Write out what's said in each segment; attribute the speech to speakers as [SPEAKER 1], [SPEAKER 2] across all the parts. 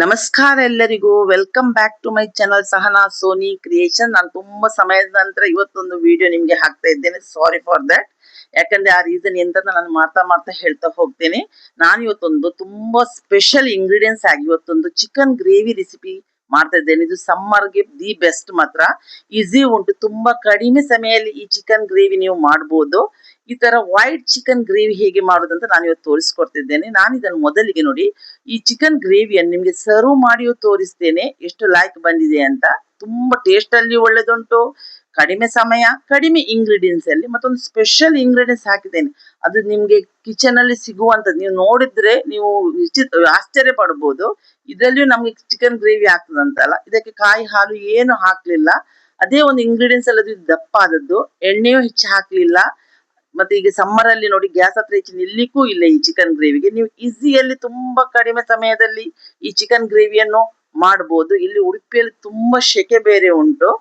[SPEAKER 1] ನಮಸ್ಕಾರ ಎಲ್ಲರಿಗೂ. Welcome back to my channel Sahana Soni creation. ನಾನು ತುಂಬಾ ಸಮಯದ ನಂತರ ಇವತ್ತೊಂದು ವಿಡಿಯೋ ನಿಮ್ಗೆ ಹಾಕ್ತಾ ಇದ್ದೇನೆ. Sorry for that. ಯಾಕಂದ್ರೆ ಆ ರೀಸನ್ ಎಂತ ನಾನು ಮಾಡ್ತಾ ಹೇಳ್ತಾ ಹೋಗ್ತೇನೆ. ನಾನು ಇವತ್ತೊಂದು ತುಂಬಾ ಸ್ಪೆಷಲ್ ಇಂಗ್ರೀಡಿಯೆಂಟ್ಸ್ ಆಗಿ ಇವತ್ತೊಂದು ಚಿಕನ್ ಗ್ರೇವಿ ರೆಸಿಪಿ ಮಾಡ್ತಾ ಇದ್ದೇನೆ. ಇದು ಸಮ್ಮರ್ಗೆ ದಿ ಬೆಸ್ಟ್. ಮಾತ್ರ ಈಸಿ ಉಂಟು. ತುಂಬಾ ಕಡಿಮೆ ಸಮಯದಲ್ಲಿ ಈ ಚಿಕನ್ ಗ್ರೇವಿ ನೀವು ಮಾಡಬಹುದು. ಈ ತರ ವೈಟ್ ಚಿಕನ್ ಗ್ರೇವಿ ಹೇಗೆ ಮಾಡೋದಂತ ನಾನು ಇವತ್ತು ತೋರಿಸ್ಕೊಡ್ತಿದ್ದೇನೆ. ನಾನು ಇದನ್ನು ಮೊದಲಿಗೆ ನೋಡಿ, ಈ ಚಿಕನ್ ಗ್ರೇವಿಯನ್ನು ನಿಮ್ಗೆ ಸರ್ವ್ ಮಾಡಿಯೂ ತೋರಿಸ್ತೇನೆ ಎಷ್ಟು ಲೈಕ್ ಬಂದಿದೆ ಅಂತ. ತುಂಬಾ ಟೇಸ್ಟ್ ಅಲ್ಲಿ ಒಳ್ಳೆದುಂಟು. ಕಡಿಮೆ ಸಮಯ, ಕಡಿಮೆ ಇಂಗ್ರೀಡಿಯೆಂಟ್ಸ್ ಅಲ್ಲಿ ಮತ್ತೊಂದು ಸ್ಪೆಷಲ್ ಇಂಗ್ರೀಡಿಯೆಂಟ್ಸ್ ಹಾಕಿದ್ದೇನೆ. ಅದು ನಿಮ್ಗೆ ಕಿಚನ್ ಅಲ್ಲಿ ಸಿಗುವಂತದ್ದು. ನೀವು ನೋಡಿದ್ರೆ ನೀವು ಆಶ್ಚರ್ಯ ಪಡಬಹುದು. ಇದರಲ್ಲಿಯೂ ನಮ್ಗೆ ಚಿಕನ್ ಗ್ರೇವಿ ಆಗ್ತದಂತಲ್ಲ. ಇದಕ್ಕೆ ಕಾಯಿ ಹಾಲು ಏನು ಹಾಕ್ಲಿಲ್ಲ. ಅದೇ ಒಂದು ಇಂಗ್ರೀಡಿಯೆಂಟ್ಸ್ ಎಲ್ಲ ದಪ್ಪ ಆದದ್ದು. ಎಣ್ಣೆಯೂ ಹೆಚ್ಚು ಹಾಕ್ಲಿಲ್ಲ. ಮತ್ತೆ ಈಗ ಸಮ್ಮರ್ ಅಲ್ಲಿ ನೋಡಿ, ಗ್ಯಾಸ್ ಹತ್ರ ಹೆಚ್ಚು ನಿಲ್ಲಿಕ್ಕೂ ಇಲ್ಲ ಈ ಚಿಕನ್ ಗ್ರೇವಿಗೆ. ನೀವು ಈಸಿಯಲ್ಲಿ ತುಂಬಾ ಕಡಿಮೆ ಸಮಯದಲ್ಲಿ ಈ ಚಿಕನ್ ಗ್ರೇವಿಯನ್ನು ಮಾಡಬಹುದು. ಇಲ್ಲಿ ಉಡುಪಿಯಲ್ಲಿ ತುಂಬಾ ಸೆಕೆ ಬೇರೆ ಉಂಟು.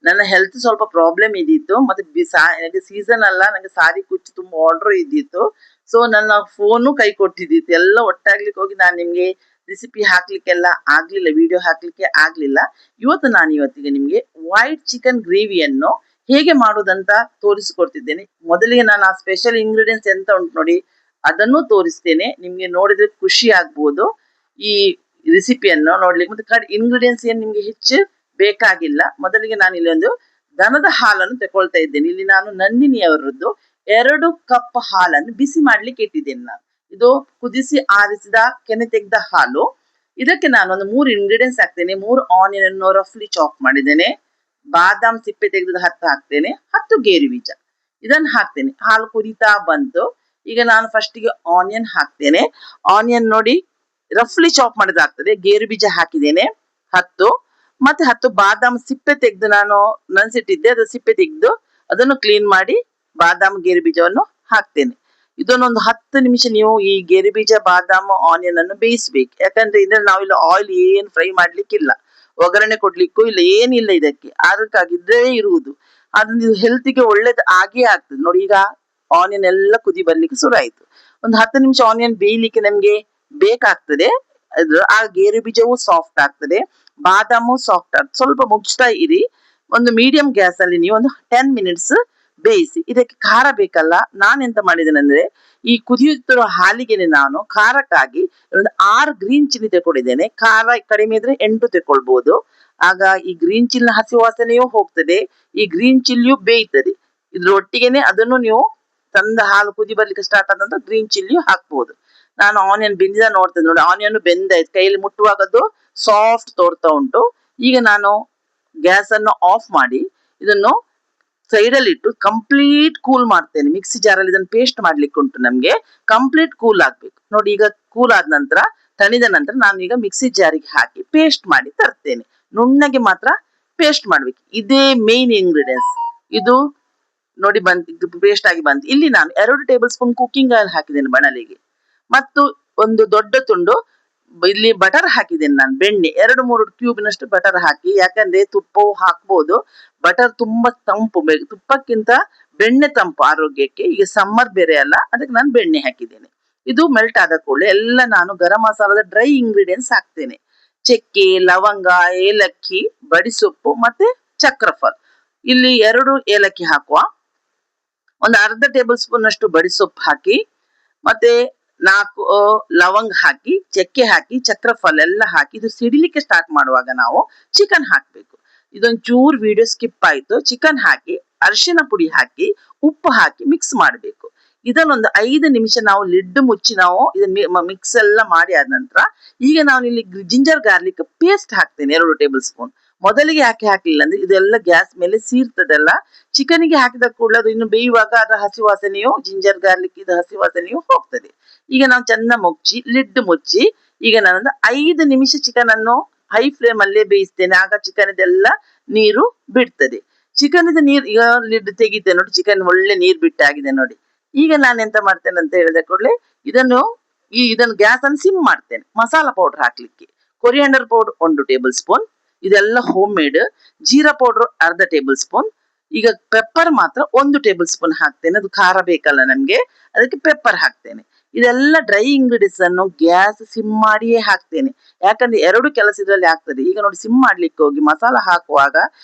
[SPEAKER 1] ನನ್ನ ಹೆಲ್ತ್ ಸ್ವಲ್ಪ ಪ್ರಾಬ್ಲಮ್ ಇದ್ದಿತ್ತು. ಮತ್ತೆ ಸೀಸನ್ ಅಲ್ಲ, ನಂಗೆ ಸಾರಿ ಕುಚ್ಚು ತುಂಬಾ ಆರ್ಡರ್ ಇದ್ದಿತ್ತು. ಸೊ ನನ್ನ ಫೋನು ಕೈ ಕೊಟ್ಟಿದ್ದಿತ್ತು. ಎಲ್ಲ ಒಟ್ಟಾಗ್ಲಿಕ್ಕೆ ಹೋಗಿ ನಾನು ನಿಮ್ಗೆ ರೆಸಿಪಿ ಹಾಕ್ಲಿಕ್ಕೆಲ್ಲ ಆಗ್ಲಿಲ್ಲ, ವಿಡಿಯೋ ಹಾಕ್ಲಿಕ್ಕೆ ಆಗ್ಲಿಲ್ಲ. ಇವತ್ತಿಗೆ ನಿಮ್ಗೆ ವೈಟ್ ಚಿಕನ್ ಗ್ರೇವಿಯನ್ನು ಹೇಗೆ ಮಾಡೋದಂತ ತೋರಿಸಿಕೊಡ್ತಿದ್ದೇನೆ. ಮೊದಲಿಗೆ ನಾನು ಆ ಸ್ಪೆಷಲ್ ಇಂಗ್ರೀಡಿಯೆಂಟ್ಸ್ ಎಂತ ಉಂಟು ನೋಡಿ, ಅದನ್ನು ತೋರಿಸ್ತೇನೆ. ನಿಮ್ಗೆ ನೋಡಿದ್ರೆ ಖುಷಿ ಆಗ್ಬೋದು ಈ ರೆಸಿಪಿಯನ್ನು ನೋಡ್ಲಿಕ್ಕೆ. ಮತ್ತೆ ಇಂಗ್ರೀಡಿಯೆಂಟ್ಸ್ ಏನ್ ನಿಮ್ಗೆ ಹೆಚ್ಚು ಬೇಕಾಗಿಲ್ಲ. ಮೊದಲಿಗೆ ನಾನು ಇಲ್ಲಿ ಒಂದು ದನದ ಹಾಲನ್ನು ತಗೊಳ್ತಾ ಇದ್ದೇನೆ. ಇಲ್ಲಿ ನಾನು ನಂದಿನಿಯವರದ್ದು 2 ಕಪ್ ಹಾಲನ್ನು ಬಿಸಿ ಮಾಡ್ಲಿಕ್ಕೆ ಇಟ್ಟಿದ್ದೇನೆ. ನಾನು ಇದು ಕುದಿಸಿ ಆರಿಸಿದ ಕೆನೆ ತೆಗೆದ ಹಾಲು. ಇದಕ್ಕೆ ನಾನು ಒಂದು 3 ಇಂಗ್ರೀಡಿಯೆಂಟ್ಸ್ ಹಾಕ್ತೇನೆ. 3 ಆನಿಯನ್ ಅನ್ನು ರಫ್ಲಿ ಚಾಪ್ ಮಾಡಿದ್ದೇನೆ. ಬಾದಾಮ್ ಸಿಪ್ಪೆ ತೆಗೆದು 10 ಹಾಕ್ತೇನೆ. 10 ಗೇರು ಬೀಜ ಇದನ್ನು ಹಾಕ್ತೇನೆ. ಹಾಲು ಕುದಿತಾ ಬಂತು. ಈಗ ನಾನು ಫಸ್ಟಿಗೆ ಆನಿಯನ್ ಹಾಕ್ತೇನೆ. ಆನಿಯನ್ ನೋಡಿ ರಫ್ಲಿ ಚಾಪ್ ಮಾಡಿದಾಗ್ತದೆ. ಗೇರು ಬೀಜ ಹಾಕಿದ್ದೇನೆ 10. ಮತ್ತೆ 10 ಬಾದಾಮ್ ಸಿಪ್ಪೆ ತೆಗೆದು ನಾನು ನೆನೆಸಿಟ್ಟಿದ್ದೆ. ಅದು ಸಿಪ್ಪೆ ತೆಗೆದು ಅದನ್ನು ಕ್ಲೀನ್ ಮಾಡಿ ಬಾದಾಮ್ ಗೇರು ಬೀಜವನ್ನು ಹಾಕ್ತೇನೆ. ಇದನ್ನೊಂದು 10 ನಿಮಿಷ ನೀವು ಈ ಗೇರು ಬೀಜ ಬಾದಾಮ್ ಆನಿಯನ್ ಅನ್ನು ಬೇಯಿಸ್ಬೇಕು. ಯಾಕಂದ್ರೆ ಇದ್ರಲ್ಲಿ ನಾವಿಲ್ಲಿ ಆಯಿಲ್ ಏನು ಫ್ರೈ ಮಾಡ್ಲಿಕ್ಕಿಲ್ಲ, ಒಗ್ಗರಣೆ ಕೊಡ್ಲಿಕ್ಕೂ ಇಲ್ಲ, ಏನಿಲ್ಲ ಇದಕ್ಕೆ. ಅದಕ್ಕಾಗಿದ್ದೇ ಇರುವುದು. ಅದು ಹೆಲ್ತಿಗೆ ಒಳ್ಳೇದು ಆಗೇ ಆಗ್ತದೆ ನೋಡಿ. ಈಗ ಆನಿಯನ್ ಎಲ್ಲ ಕುದಿ ಬರ್ಲಿಕ್ಕೆ ಶುರು ಆಯ್ತು. ಒಂದು 10 ನಿಮಿಷ ಆನಿಯನ್ ಬೇಯಲಿಕ್ಕೆ ನಮ್ಗೆ ಬೇಕಾಗ್ತದೆ. ಆ ಗೇರು ಬೀಜವೂ ಸಾಫ್ಟ್ ಆಗ್ತದೆ, ಬಾದಾಮು ಸಾಫ್ಟ್ ಆಗ್ತದೆ. ಸ್ವಲ್ಪ ಮುಚ್ತಾ ಇರಿ. ಒಂದು ಮೀಡಿಯಂ ಗ್ಯಾಸ್ ಅಲ್ಲಿ ನೀವು ಒಂದು 10 ಮಿನಿಟ್ಸ್ ಬೇಯಿಸಿ. ಇದಕ್ಕೆ ಖಾರ ಬೇಕಲ್ಲ. ನಾನೆಂತ ಮಾಡಿದ್ದೇನೆ ಅಂದ್ರೆ, ಈ ಕುದಿಯುತ್ತಿರುವ ಹಾಲಿಗೆನೆ ನಾನು ಖಾರಕ್ಕಾಗಿ ಒಂದು 6 ಗ್ರೀನ್ ಚಿಲ್ಲಿ ತಗೊಂಡಿದ್ದೇನೆ. ಖಾರ ಕಡಿಮೆ ಇದ್ರೆ 8 ತಗೊಳ್ಬಹುದು. ಆಗ ಈ ಗ್ರೀನ್ ಚಿಲ್ಲಿ ಹಸಿ ವಾಸನೆಯೂ ಹೋಗ್ತದೆ, ಈ ಗ್ರೀನ್ ಚಿಲ್ಲಿಯೂ ಬೇಯ್ತದೆ. ಇದ್ರೊಟ್ಟಿಗೆನೆ ಅದನ್ನು ನೀವು ತಂದ ಹಾಲು ಕುದಿ ಬರ್ಲಿಕ್ಕೆ ಸ್ಟಾರ್ಟ್ ಆದಂತ ಗ್ರೀನ್ ಚಿಲ್ಲಿಯೂ ಹಾಕ್ಬಹುದು. ನಾನು ಆನಿಯನ್ ಬೆಂದಿದ ನೋಡ್ತೇನೆ ನೋಡಿ. ಆನಿಯನ್ ಬೆಂದಾಯ್ತು, ಕೈಯಲ್ಲಿ ಮುಟ್ಟುವಾಗದ್ದು ಸಾಫ್ಟ್ ತೋರ್ತಾ ಉಂಟು. ಈಗ ನಾನು ಗ್ಯಾಸ್ ಅನ್ನು ಆಫ್ ಮಾಡಿ ಇದನ್ನು ಸೈಡ್ ಅಲ್ಲಿ ಇಟ್ಟು ಕಂಪ್ಲೀಟ್ ಕೂಲ್ ಮಾಡ್ತೇನೆ. ಮಿಕ್ಸಿ ಜಾರಲ್ಲಿ ಇದನ್ನು ಪೇಸ್ಟ್ ಮಾಡ್ಲಿಕ್ಕೆ ಉಂಟು ನಮ್ಗೆ. ಕಂಪ್ಲೀಟ್ ಕೂಲ್ ಆಗ್ಬೇಕು ನೋಡಿ. ಈಗ ಕೂಲ್ ಆದ ನಂತರ, ತಣಿದ ನಂತರ ನಾನು ಈಗ ಮಿಕ್ಸಿ ಜಾರಿಗೆ ಹಾಕಿ ಪೇಸ್ಟ್ ಮಾಡಿ ತರ್ತೇನೆ. ನುಣ್ಣಗೆ ಮಾತ್ರ ಪೇಸ್ಟ್ ಮಾಡ್ಬೇಕು. ಇದೇ ಮೇನ್ ಇಂಗ್ರೀಡಿಯೆಂಟ್ಸ್. ಇದು ನೋಡಿ ಬಂತು, ಪೇಸ್ಟ್ ಆಗಿ ಬಂತು. ಇಲ್ಲಿ ನಾನು 2 ಟೇಬಲ್ ಸ್ಪೂನ್ ಕುಕ್ಕಿಂಗ್ ಆಯಿಲ್ ಹಾಕಿದ್ದೇನೆ ಬಾಣಲೆಗೆ. ಮತ್ತು ಒಂದು ದೊಡ್ಡ ತುಂಡು ಇಲ್ಲಿ ಬಟರ್ ಹಾಕಿದ್ದೇನೆ ನಾನು. ಬೆಣ್ಣೆ 2-3 ಕ್ಯೂಬಿನಷ್ಟು ಬಟರ್ ಹಾಕಿ. ಯಾಕಂದ್ರೆ ತುಪ್ಪವು ಹಾಕ್ಬೋದು. ಬಟರ್ ತುಂಬಾ ತಂಪು, ತುಪ್ಪಕ್ಕಿಂತ ಬೆಣ್ಣೆ ತಂಪು ಆರೋಗ್ಯಕ್ಕೆ. ಈಗ ಸಮ್ಮರ್ ಬೇರೆ ಅಲ್ಲ, ಅದಕ್ಕೆ ನಾನು ಬೆಣ್ಣೆ ಹಾಕಿದ್ದೇನೆ. ಇದು ಮೆಲ್ಟ್ ಆದ ಕೂಡಲೇ ಎಲ್ಲ ನಾನು ಗರಂ ಮಸಾಲದ ಡ್ರೈ ಇಂಗ್ರೀಡಿಯೆಂಟ್ಸ್ ಹಾಕ್ತೇನೆ. ಚಕ್ಕೆ, ಲವಂಗ, ಏಲಕ್ಕಿ, ಬಡಿಸೊಪ್ಪು ಮತ್ತೆ ಚಕ್ರಫಲ್. ಇಲ್ಲಿ 2 ಏಲಕ್ಕಿ ಹಾಕುವ. ಒಂದು ಅರ್ಧ ಟೇಬಲ್ ಸ್ಪೂನ್ ಅಷ್ಟು ಬಡಿಸೊಪ್ಪು ಹಾಕಿ, ಮತ್ತೆ 4 ಲವಂಗ ಹಾಕಿ, ಚಕ್ಕೆ ಹಾಕಿ, ಚಕ್ರಫಲ್ ಎಲ್ಲ ಹಾಕಿ ಇದು ಸಿಡಿಲಿಕ್ಕೆ ಸ್ಟಾರ್ಟ್ ಮಾಡುವಾಗ ನಾವು ಚಿಕನ್ ಹಾಕ್ಬೇಕು. ಇದೊಂದು ಚೂರ್ ವಿಡಿಯೋ ಸ್ಕಿಪ್ ಆಯ್ತು. ಚಿಕನ್ ಹಾಕಿ, ಅರಿಶಿನ ಪುಡಿ ಹಾಕಿ, ಉಪ್ಪು ಹಾಕಿ ಮಿಕ್ಸ್ ಮಾಡಬೇಕು. ಇದನ್ನೊಂದು 5 ನಿಮಿಷ ನಾವು ಲಿಡ್ ಮುಚ್ಚಿ ನಾವು ಇದನ್ನ ಮಿಕ್ಸ್ ಎಲ್ಲ ಮಾಡಿ ಆದ ನಂತರ, ಈಗ ನಾನು ಇಲ್ಲಿ ಜಿಂಜರ್ ಗಾರ್ಲಿಕ್ ಪೇಸ್ಟ್ ಹಾಕ್ತೇನೆ 2 ಟೇಬಲ್ ಸ್ಪೂನ್. ಮೊದಲಿಗೆ ಯಾಕೆ ಹಾಕ್ಲಿಲ್ಲ ಅಂದ್ರೆ, ಇದೆಲ್ಲ ಗ್ಯಾಸ್ ಮೇಲೆ ಸೀರ್ತದಲ್ಲ. ಚಿಕನ್ಗೆ ಹಾಕಿದ ಕೂಡಲೇ ಅದು ಇನ್ನು ಬೇಯುವಾಗ ಅದರ ಹಸಿ ವಾಸನೆಯು, ಜಿಂಜರ್ ಗಾರ್ಲಿಕ್ ಇದು ಹಸಿ ವಾಸನೆಯು ಹೋಗ್ತದೆ. ಈಗ ನಾವು ಚಂದ ಮುಚ್ಚಿ ಲಿಡ್ ಮುಚ್ಚಿ ಈಗ ನಾನೊಂದು 5 ನಿಮಿಷ ಚಿಕನ್ ಅನ್ನು ಹೈ ಫ್ಲೇಮ್ ಅಲ್ಲೇ ಬೇಯಿಸ್ತೇನೆ. ಆಗ ಚಿಕನ್ ಇದೆಲ್ಲ ನೀರು ಬಿಡ್ತದೆ. ಚಿಕನ್ ಇದು ನೀರು, ಈಗ ಲಿಡ್ ತೆಗಿತೆ ನೋಡಿ, ಚಿಕನ್ ಒಳ್ಳೆ ನೀರು ಬಿಟ್ಟಾಗಿದೆ ನೋಡಿ. ಈಗ ನಾನು ಎಂತ ಮಾಡ್ತೇನೆ ಅಂತ ಹೇಳಿದ ಕೂಡಲೇ ಇದನ್ನು ಗ್ಯಾಸ್ ಅನ್ನು ಸಿಮ್ ಮಾಡ್ತೇನೆ. ಮಸಾಲಾ ಪೌಡರ್ ಹಾಕ್ಲಿಕ್ಕೆ ಕೊರಿಯಾಂಡರ್ ಪೌಡರ್ 1 ಟೇಬಲ್ ಸ್ಪೂನ್, ಇದೆಲ್ಲ ಹೋಮ್ ಮೇಡ್. ಜೀರಾ ಪೌಡರ್ ಅರ್ಧ ಟೇಬಲ್ ಸ್ಪೂನ್. ಈಗ ಪೆಪ್ಪರ್ ಮಾತ್ರ 1 ಟೇಬಲ್ ಸ್ಪೂನ್ ಹಾಕ್ತೇನೆ. ಅದು ಖಾರ ಬೇಕಲ್ಲ ನಮ್ಗೆ, ಅದಕ್ಕೆ ಪೆಪ್ಪರ್ ಹಾಕ್ತೇನೆ. ಇದೆಲ್ಲ ಡ್ರೈ ಇಂಗ್ರೀಡಿಯೆಂಟ್ಸ್ ಅನ್ನು ಗ್ಯಾಸ್ ಸಿಮ್ ಮಾಡಿಯೇ ಹಾಕ್ತೇನೆ. ಯಾಕಂದ್ರೆ ಎರಡು ಕೆಲಸ ಇದರಲ್ಲಿ ಆಗ್ತದೆ. ಈಗ ನೋಡಿ ಸಿಮ್ ಮಾಡ್ಲಿಕ್ಕೆ ಹೋಗಿ ಮಸಾಲ ಹಾಕುವಾಗ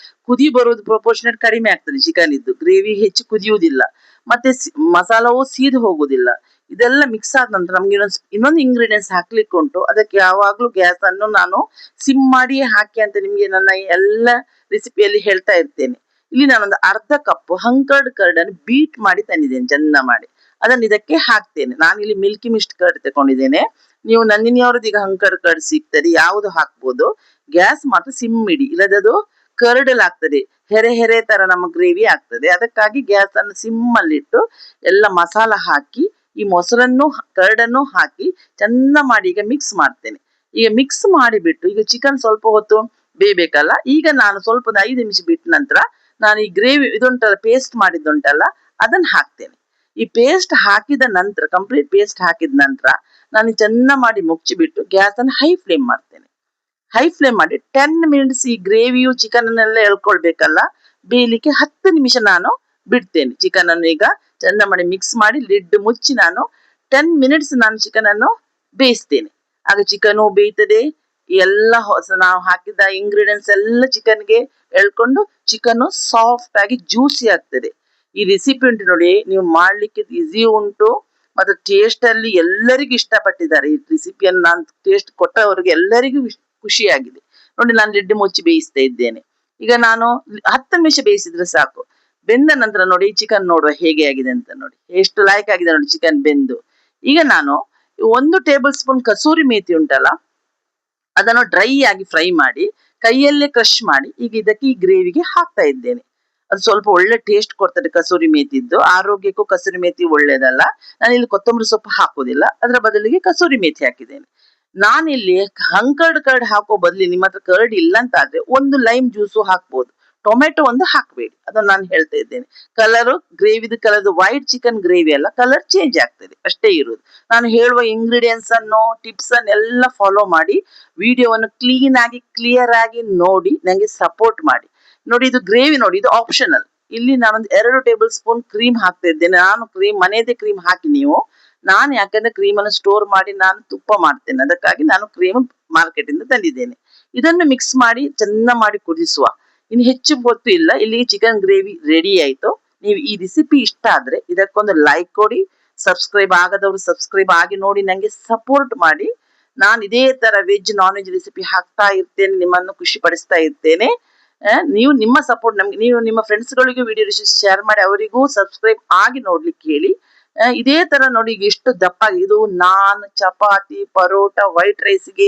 [SPEAKER 1] ಕುದಿ ಬರುವುದು ಪ್ರಪೋರ್ಷನೇಟ್ ಕಡಿಮೆ ಆಗ್ತದೆ. ಚಿಕನ್ ಇದ್ದು ಗ್ರೇವಿ ಹೆಚ್ಚು ಕುದಿಯುವುದಿಲ್ಲ, ಮತ್ತೆ ಮಸಾಲವೂ ಸೀದು ಹೋಗುದಿಲ್ಲ. ಇದೆಲ್ಲ ಮಿಕ್ಸ್ ಆದ ನಂತರ ನಮ್ಗೆ ಇನ್ನೊಂದು ಇಂಗ್ರೀಡಿಯೆಂಟ್ಸ್ ಹಾಕ್ಲಿಕ್ಕೆ ಉಂಟು. ಅದಕ್ಕೆ ಯಾವಾಗ್ಲೂ ಗ್ಯಾಸ್ ಅನ್ನು ನಾನು ಸಿಮ್ ಮಾಡಿಯೇ ಹಾಕಿ ಅಂತ ನಿಮ್ಗೆ ನನ್ನ ಎಲ್ಲ ರೆಸಿಪಿಯಲ್ಲಿ ಹೇಳ್ತಾ ಇರ್ತೇನೆ. ಇಲ್ಲಿ ನಾನೊಂದು ಅರ್ಧ ಕಪ್ ಹಂಕರ್ಡ್ ಕರ್ಡ್ ಅನ್ನು ಬೀಟ್ ಮಾಡಿ ತಂದಿದ್ದೇನೆ, ಚಂದ ಮಾಡಿ. ಅದನ್ನು ಇದಕ್ಕೆ ಹಾಕ್ತೇನೆ. ನಾನಿಲ್ಲಿ ಮಿಲ್ಕಿ ಮಿಸ್ಟ್ ಕರ್ಡ್ ತಗೊಂಡಿದ್ದೇನೆ. ನೀವು ನಂದಿನಿಯವರದ್ದು ಈಗ ಹಂಕರ್ಡ್ ಕರ್ಡ್ ಸಿಗ್ತದೆ, ಯಾವುದು ಹಾಕ್ಬೋದು. ಗ್ಯಾಸ್ ಮಾತ್ರ ಸಿಮ್ ಇಡಿ, ಇಲ್ಲದದು ಕರ್ಡಲ್ ಆಗ್ತದೆ, ಹೆರೆ ಹೆರೆ ತರ ನಮ್ಮ ಗ್ರೇವಿ ಆಗ್ತದೆ. ಅದಕ್ಕಾಗಿ ಗ್ಯಾಸ್ ಅನ್ನು ಸಿಮ್ ಅಲ್ಲಿಟ್ಟು ಎಲ್ಲ ಮಸಾಲ ಹಾಕಿ ಈ ಮೊಸರನ್ನು ಕರ್ಡನ್ನು ಹಾಕಿ ಚಂದ ಮಾಡಿ ಈಗ ಮಿಕ್ಸ್ ಮಾಡ್ತೇನೆ. ಈಗ ಮಿಕ್ಸ್ ಮಾಡಿಬಿಟ್ಟು ಈಗ ಚಿಕನ್ ಸ್ವಲ್ಪ ಹೊತ್ತು ಬೇಯಬೇಕಲ್ಲ. ಈಗ ನಾನು ಸ್ವಲ್ಪ 5 ನಿಮಿಷ ಬಿಟ್ಟ ನಂತರ ನಾನು ಈ ಗ್ರೇವಿ ಇದುಂಟಲ್ಲ, ಪೇಸ್ಟ್ ಮಾಡಿದ್ದುಂಟಲ್ಲ, ಅದನ್ನು ಹಾಕ್ತೇನೆ. ಈ ಪೇಸ್ಟ್ ಹಾಕಿದ ನಂತರ, ಕಂಪ್ಲೀಟ್ ಪೇಸ್ಟ್ ಹಾಕಿದ ನಂತರ ನಾನು ಚಂದ ಮಾಡಿ ಮುಚ್ಚಿಬಿಟ್ಟು ಗ್ಯಾಸ್ ಅನ್ನು ಹೈ ಫ್ಲೇಮ್ ಮಾಡ್ತೇನೆ. ಹೈ ಫ್ಲೇಮ್ ಮಾಡಿ 10 ಮಿನಿಟ್ಸ್ ಈ ಗ್ರೇವಿಯು ಚಿಕನ್ ಅನ್ನೆಲ್ಲ ಎಳ್ಕೊಳ್ಬೇಕಲ್ಲ, ಬೇಯಲಿಕ್ಕೆ 10 ನಿಮಿಷ ನಾನು ಬಿಡ್ತೇನೆ. ಚಿಕನ್ ಅನ್ನು ಈಗ ಚಂದ ಮಾಡಿ ಮಿಕ್ಸ್ ಮಾಡಿ ಲಿಡ್ ಮುಚ್ಚಿ ನಾನು 10 ಮಿನಿಟ್ಸ್ ನಾನು ಚಿಕನ್ ಅನ್ನು ಬೇಯಿಸ್ತೇನೆ. ಆಗ ಚಿಕನು ಬೇಯ್ತದೆ, ಎಲ್ಲ ನಾವು ಹಾಕಿದ ಇಂಗ್ರೀಡಿಯೆಂಟ್ಸ್ ಎಲ್ಲ ಚಿಕನ್ಗೆ ಎಳ್ಕೊಂಡು ಚಿಕನ್ ಸಾಫ್ಟ್ ಆಗಿ ಜ್ಯೂಸಿ ಆಗ್ತದೆ. ಈ ರೆಸಿಪಿ ಉಂಟು ನೋಡಿ, ನೀವು ಮಾಡ್ಲಿಕ್ಕೆ ಈಸಿ ಉಂಟು, ಮತ್ತೆ ಟೇಸ್ಟ್ ಅಲ್ಲಿ ಎಲ್ಲರಿಗೂ ಇಷ್ಟಪಟ್ಟಿದ್ದಾರೆ. ಈ ರೆಸಿಪಿಯನ್ನು ನಾನು ಟೇಸ್ಟ್ ಕೊಟ್ಟವರಿಗೆ ಎಲ್ಲರಿಗೂ ಖುಷಿಯಾಗಿದೆ. ನೋಡಿ, ನಾನು ಲಿಡ್ ಮುಚ್ಚಿ ಬೇಯಿಸ್ತಾ ಇದ್ದೇನೆ. ಈಗ ನಾನು 10 ನಿಮಿಷ ಬೇಯಿಸಿದ್ರೆ ಸಾಕು. ಬೆಂದ ನಂತರ ನೋಡಿ ಚಿಕನ್ ನೋಡುವ ಹೇಗೆ ಆಗಿದೆ ಅಂತ. ನೋಡಿ ಎಷ್ಟು ಲೈಕ್ ಆಗಿದೆ ನೋಡಿ ಚಿಕನ್ ಬೆಂದು. ಈಗ ನಾನು 1 ಟೇಬಲ್ ಸ್ಪೂನ್ ಕಸೂರಿ ಮೇಥಿ ಉಂಟಲ್ಲ, ಅದನ್ನು ಡ್ರೈ ಆಗಿ ಫ್ರೈ ಮಾಡಿ ಕೈಯಲ್ಲೇ ಕ್ರಶ್ ಮಾಡಿ ಈಗ ಇದಕ್ಕೆ ಈ ಗ್ರೇವಿಗೆ ಹಾಕ್ತಾ ಇದ್ದೇನೆ. ಅದು ಸ್ವಲ್ಪ ಒಳ್ಳೆ ಟೇಸ್ಟ್ ಕೊಡ್ತದೆ ಕಸೂರಿ ಮೇಥಿದ್ದು. ಆರೋಗ್ಯಕ್ಕೂ ಕಸೂರಿ ಮೇಥಿ ಒಳ್ಳೇದಲ್ಲ. ನಾನು ಇಲ್ಲಿ ಕೊತ್ತಂಬರಿ ಸೊಪ್ಪು ಹಾಕುದಿಲ್ಲ, ಅದರ ಬದಲಿಗೆ ಕಸೂರಿ ಮೇಥಿ ಹಾಕಿದ್ದೇನೆ. ನಾನಿಲ್ಲಿ ಹಂಕರ್ಡ್ ಕರ್ಡ್ ಹಾಕೋ ಬದಲಿ ನಿಮ್ಮ ಹತ್ರ ಕರ್ಡ್ ಇಲ್ಲ ಅಂತ ಆದ್ರೆ 1 ಲೈಮ್ ಜ್ಯೂಸು ಹಾಕ್ಬೋದು, ಟೊಮೆಟೊ ಒಂದು ಹಾಕಬೇಡಿ. ಅದನ್ನು ನಾನು ಹೇಳ್ತಾ ಇದ್ದೇನೆ. ಕಲರು ಗ್ರೇವಿದು ಕಲರ್ ವೈಟ್ ಚಿಕನ್ ಗ್ರೇವಿ ಅಲ್ಲ, ಕಲರ್ ಚೇಂಜ್ ಆಗ್ತದೆ ಅಷ್ಟೇ ಇರುವುದು. ನಾನು ಹೇಳುವ ಇಂಗ್ರೀಡಿಯೆಂಟ್ಸ್ ಅನ್ನು ಟಿಪ್ಸ್ ಅನ್ನೆಲ್ಲ ಫಾಲೋ ಮಾಡಿ ವಿಡಿಯೋವನ್ನು ಕ್ಲೀನ್ ಆಗಿ ಕ್ಲಿಯರ್ ಆಗಿ ನೋಡಿ ನಂಗೆ ಸಪೋರ್ಟ್ ಮಾಡಿ. ನೋಡಿ, ಇದು ಗ್ರೇವಿ ನೋಡಿ, ಇದು ಆಪ್ಷನಲ್. ಇಲ್ಲಿ ನಾನೊಂದು 2 ಟೇಬಲ್ ಸ್ಪೂನ್ ಕ್ರೀಮ್ ಹಾಕ್ತಾ ಇದ್ದೇನೆ. ನಾನು ಕ್ರೀಮ್ ಮನೆಯದೇ ಕ್ರೀಮ್ ಹಾಕಿ ನೀವು, ನಾನು ಯಾಕಂದ್ರೆ ಕ್ರೀಮ್ ಅನ್ನು ಸ್ಟೋರ್ ಮಾಡಿ ನಾನು ತುಪ್ಪ ಮಾಡ್ತೇನೆ, ಅದಕ್ಕಾಗಿ ನಾನು ಕ್ರೀಮ್ ಮಾರ್ಕೆಟ್ ಇಂದ ತಂದಿದ್ದೇನೆ. ಇದನ್ನು ಮಿಕ್ಸ್ ಮಾಡಿ ಚಂದ ಮಾಡಿ ಕುದಿಸುವ. ಇನ್ನು ಹೆಚ್ಚು ಹೊತ್ತು ಇಲ್ಲ, ಇಲ್ಲಿ ಚಿಕನ್ ಗ್ರೇವಿ ರೆಡಿ ಆಯ್ತು. ನೀವು ಈ ರೆಸಿಪಿ ಇಷ್ಟ ಆದ್ರೆ ಇದಕ್ಕೊಂದು ಲೈಕ್ ಕೊಡಿ, ಸಬ್ಸ್ಕ್ರೈಬ್ ಆಗದವರು ಸಬ್ಸ್ಕ್ರೈಬ್ ಆಗಿ ನೋಡಿ ನಂಗೆ ಸಪೋರ್ಟ್ ಮಾಡಿ. ನಾನು ಇದೇ ತರ ವೆಜ್ ನಾನ್ ವೆಜ್ ರೆಸಿಪಿ ಹಾಕ್ತಾ ಇರ್ತೇನೆ, ನಿಮ್ಮನ್ನು ಖುಷಿ ಪಡಿಸ್ತಾ ಇರ್ತೇನೆ. ನೀವು ನಿಮ್ಮ ಸಪೋರ್ಟ್ ನಮ್ಗೆ, ನೀವು ನಿಮ್ಮ ಫ್ರೆಂಡ್ಸ್ಗಳಿಗೂ ವಿಡಿಯೋ ಶೇರ್ ಮಾಡಿ ಅವರಿಗೂ ಸಬ್ಸ್ಕ್ರೈಬ್ ಆಗಿ ನೋಡ್ಲಿಕ್ಕೆ ಹೇಳಿ. ಇದೇ ತರ ನೋಡಿ ಈಗ ಎಷ್ಟು ದಪ್ಪ. ಇದು ನಾನ್, ಚಪಾತಿ, ಪರೋಟ, ವೈಟ್ ರೈಸ್ಗೆ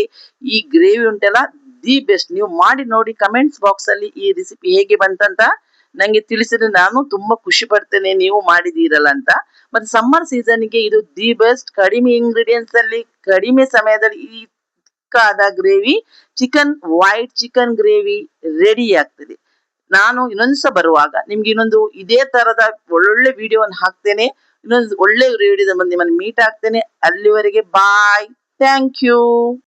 [SPEAKER 1] ಈ ಗ್ರೇವಿ ಉಂಟಲ್ಲ ದಿ ಬೆಸ್ಟ್. ನೀವು ಮಾಡಿ ನೋಡಿ, ಕಮೆಂಟ್ಸ್ ಬಾಕ್ಸ್ ಅಲ್ಲಿ ಈ ರೆಸಿಪಿ ಹೇಗೆ ಬಂತಂತ ನಂಗೆ ತಿಳಿಸಿದ್ರೆ ನಾನು ತುಂಬಾ ಖುಷಿ ಪಡ್ತೇನೆ, ನೀವು ಮಾಡಿದೀರಲ್ಲ ಅಂತ. ಮತ್ತೆ ಸಮ್ಮರ್ ಸೀಸನ್ಗೆ ಇದು ದಿ ಬೆಸ್ಟ್. ಕಡಿಮೆ ಇಂಗ್ರೀಡಿಯೆಂಟ್ಸ್ ಅಲ್ಲಿ ಕಡಿಮೆ ಸಮಯದಲ್ಲಿ ಈ ಚಿಕ್ಕಾದ gravy, chicken white chicken gravy ready ಆಗ್ತದೆ. ನಾನು ಇನ್ನೊಂದ್ಸ ಬರುವಾಗ ನಿಮ್ಗೆ ಇನ್ನೊಂದು ಇದೇ ತರದ ಒಳ್ಳೊಳ್ಳೆ ವಿಡಿಯೋವನ್ನು ಹಾಕ್ತೇನೆ. ಇನ್ನೊಂದು ಒಳ್ಳೆ ವಿಡಿಯೋದ ಮುಂದೆ ನಿಮ್ಮನ್ನು ಮೀಟ್ ಆಗ್ತೇನೆ. ಅಲ್ಲಿವರೆಗೆ ಬಾಯ್, ಥ್ಯಾಂಕ್ ಯು.